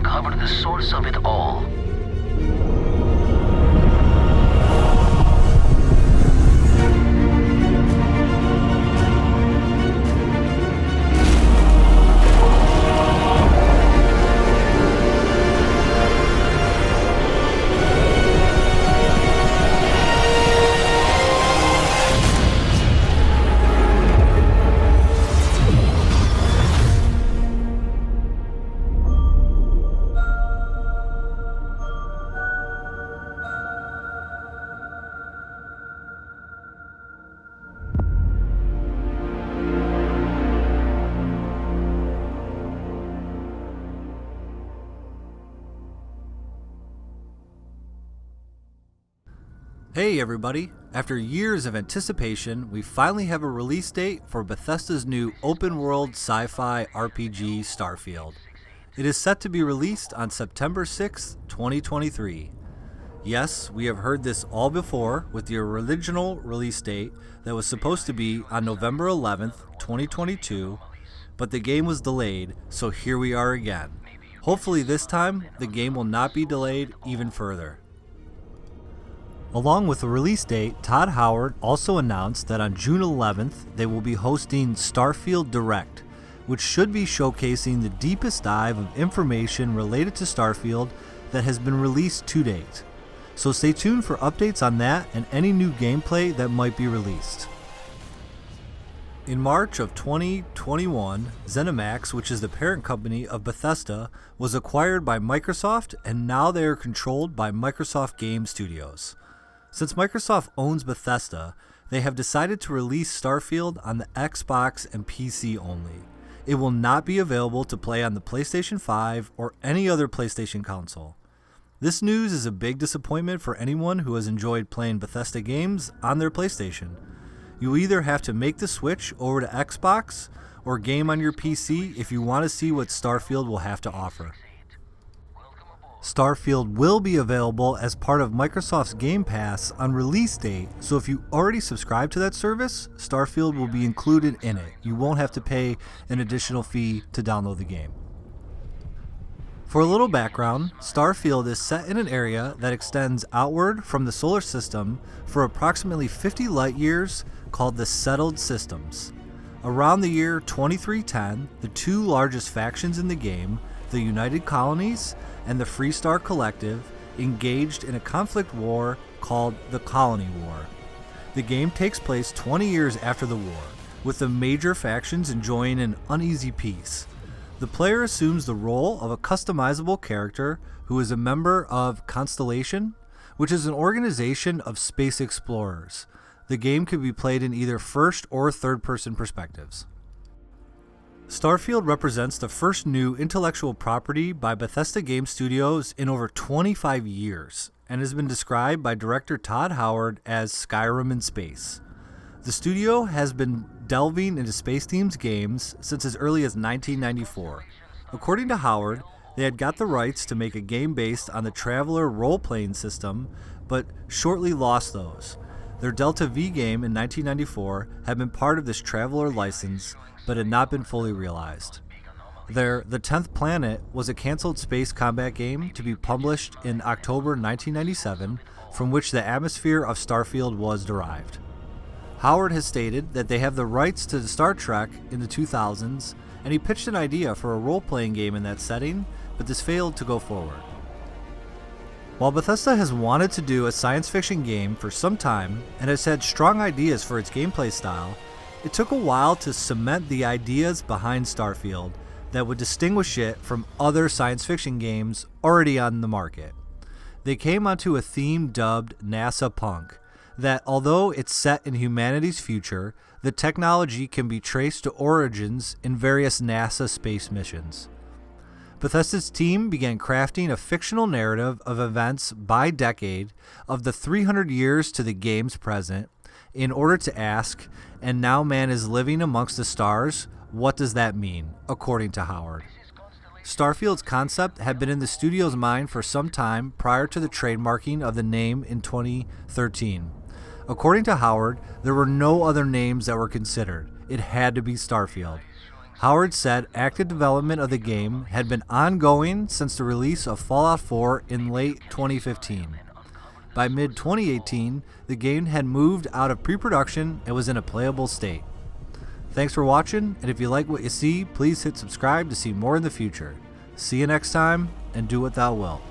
uncover the source of it all. Hey everybody! After years of anticipation, we finally have a release date for Bethesda's new open-world sci-fi RPG Starfield. It is set to be released on September 6, 2023. Yes, we have heard this all before with the original release date that was supposed to be on November 11th, 2022, but the game was delayed, so here we are again. Hopefully this time, the game will not be delayed even further. Along with the release date, Todd Howard also announced that on June 11th, they will be hosting Starfield Direct, which should be showcasing the deepest dive of information related to Starfield that has been released to date. So stay tuned for updates on that and any new gameplay that might be released. In March of 2021, ZeniMax, which is the parent company of Bethesda, was acquired by Microsoft, and now they are controlled by Microsoft Game Studios. Since Microsoft owns Bethesda, they have decided to release Starfield on the Xbox and PC only. It will not be available to play on the PlayStation 5 or any other PlayStation console. This news is a big disappointment for anyone who has enjoyed playing Bethesda games on their PlayStation. You either have to make the switch over to Xbox or game on your PC if you want to see what Starfield will have to offer. Starfield will be available as part of Microsoft's Game Pass on release date, so if you already subscribe to that service, Starfield will be included in it. You won't have to pay an additional fee to download the game. For a little background, Starfield is set in an area that extends outward from the solar system for approximately 50 light years called the Settled Systems. Around the year 2310, the two largest factions in the game, the United Colonies and the Freestar Collective, engaged in a conflict war called the Colony War. The game takes place 20 years after the war, with the major factions enjoying an uneasy peace. The player assumes the role of a customizable character who is a member of Constellation, which is an organization of space explorers. The game can be played in either first or third-person perspectives. Starfield represents the first new intellectual property by Bethesda Game Studios in over 25 years and has been described by director Todd Howard as Skyrim in space. The studio has been delving into space-themed games since as early as 1994. According to Howard, they had got the rights to make a game based on the Traveler role-playing system, but shortly lost those. Their Delta V game in 1994 had been part of this Traveler license, but had not been fully realized. The 10th Planet was a canceled space combat game to be published in October 1997, from which the atmosphere of Starfield was derived. Howard has stated that they have the rights to the Star Trek in the 2000s, and he pitched an idea for a role-playing game in that setting, but this failed to go forward. While Bethesda has wanted to do a science fiction game for some time and has had strong ideas for its gameplay style, it took a while to cement the ideas behind Starfield that would distinguish it from other science fiction games already on the market. They came onto a theme dubbed NASA Punk, that although it's set in humanity's future, the technology can be traced to origins in various NASA space missions. Bethesda's team began crafting a fictional narrative of events by decade of the 300 years to the game's present in order to ask, and now man is living amongst the stars, what does that mean, according to Howard. Starfield's concept had been in the studio's mind for some time prior to the trademarking of the name in 2013. According to Howard, there were no other names that were considered. It had to be Starfield. Howard said active development of the game had been ongoing since the release of Fallout 4 in late 2015. By mid-2018, the game had moved out of pre-production and was in a playable state. Thanks for watching, and if you like what you see, please hit subscribe to see more in the future. See you next time, and do what thou wilt.